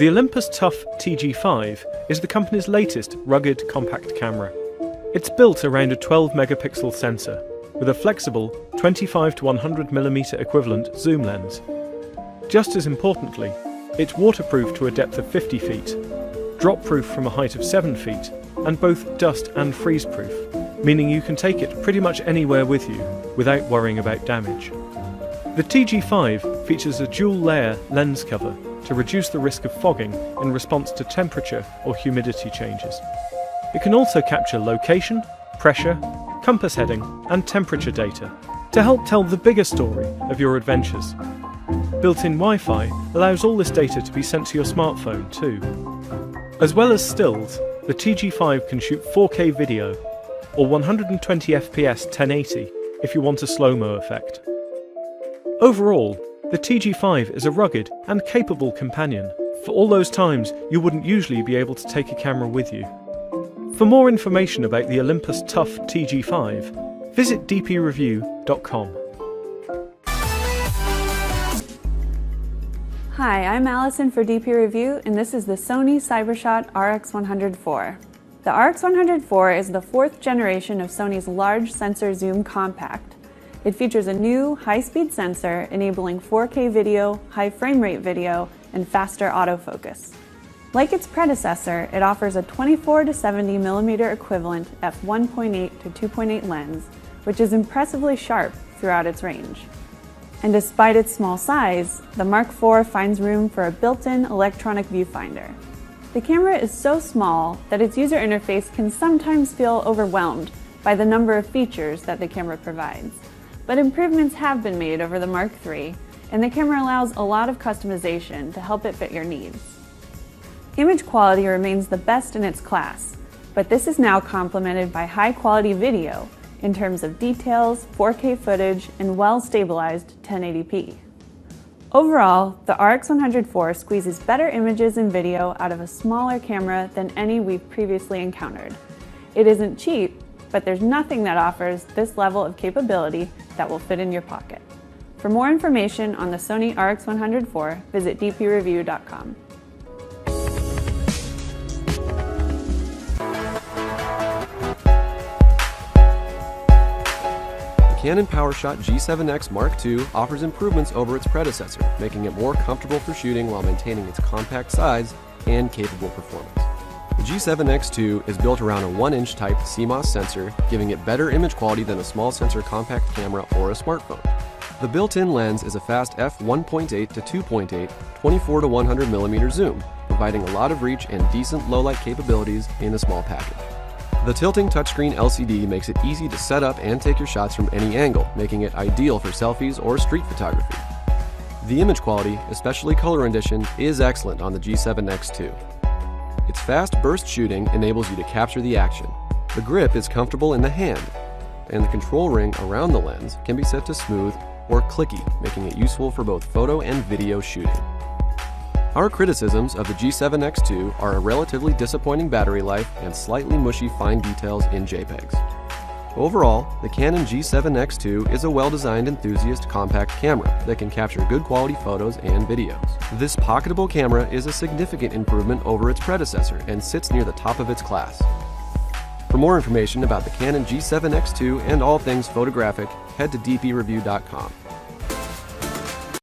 The Olympus Tough TG5 is the company's latest rugged compact camera. It's built around a 12-megapixel sensor with a flexible 25 to 100mm equivalent zoom lens. Just as importantly, it's waterproof to a depth of 50 feet, drop-proof from a height of 7 feet, and both dust and freeze-proof, meaning you can take it pretty much anywhere with you without worrying about damage. The TG5 features a dual-layer lens cover to reduce the risk of fogging in response to temperature or humidity changes. It can also capture location, pressure, compass heading, and temperature data to help tell the bigger story of your adventures. Built-in Wi-Fi allows all this data to be sent to your smartphone too. As well as stills, the TG5 can shoot 4K video or 120 FPS 1080 if you want a slow-mo effect. Overall, the TG5 is a rugged and capable companion for all those times you wouldn't usually be able to take a camera with you. For more information about the Olympus Tough TG5, visit dpreview.com. Hi, I'm Allison for DP Review, and this is the Sony CyberShot RX100 IV. The RX100 IV is the fourth generation of Sony's large sensor zoom compact. It features a new high-speed sensor enabling 4K video, high frame rate video, and faster autofocus. Like its predecessor, it offers a 24 to 70mm equivalent f1.8 to 2.8 lens, which is impressively sharp throughout its range. And despite its small size, the Mark IV finds room for a built-in electronic viewfinder. The camera is so small that its user interface can sometimes feel overwhelmed by the number of features that the camera provides. But improvements have been made over the Mark III, and the camera allows a lot of customization to help it fit your needs. Image quality remains the best in its class, but this is now complemented by high-quality video in terms of details, 4K footage, and well-stabilized 1080p. Overall, the RX100 IV squeezes better images and video out of a smaller camera than any we've previously encountered. It isn't cheap, but there's nothing that offers this level of capability that will fit in your pocket. For more information on the Sony RX100 IV, visit dpreview.com. The Canon PowerShot G7X Mark II offers improvements over its predecessor, making it more comfortable for shooting while maintaining its compact size and capable performance. The G7X2 is built around a 1-inch type CMOS sensor, giving it better image quality than a small sensor compact camera or a smartphone. The built-in lens is a fast f1.8 to 2.8 24 to 100mm zoom, providing a lot of reach and decent low-light capabilities in a small package. The tilting touchscreen LCD makes it easy to set up and take your shots from any angle, making it ideal for selfies or street photography. The image quality, especially color rendition, is excellent on the G7X2. Its fast burst shooting enables you to capture the action. The grip is comfortable in the hand, and the control ring around the lens can be set to smooth or clicky, making it useful for both photo and video shooting. Our criticisms of the G7X2 are a relatively disappointing battery life and slightly mushy fine details in JPEGs. Overall, the Canon G7X2 is a well-designed enthusiast compact camera that can capture good quality photos and videos. This pocketable camera is a significant improvement over its predecessor and sits near the top of its class. For more information about the Canon G7X2 and all things photographic, head to dpreview.com.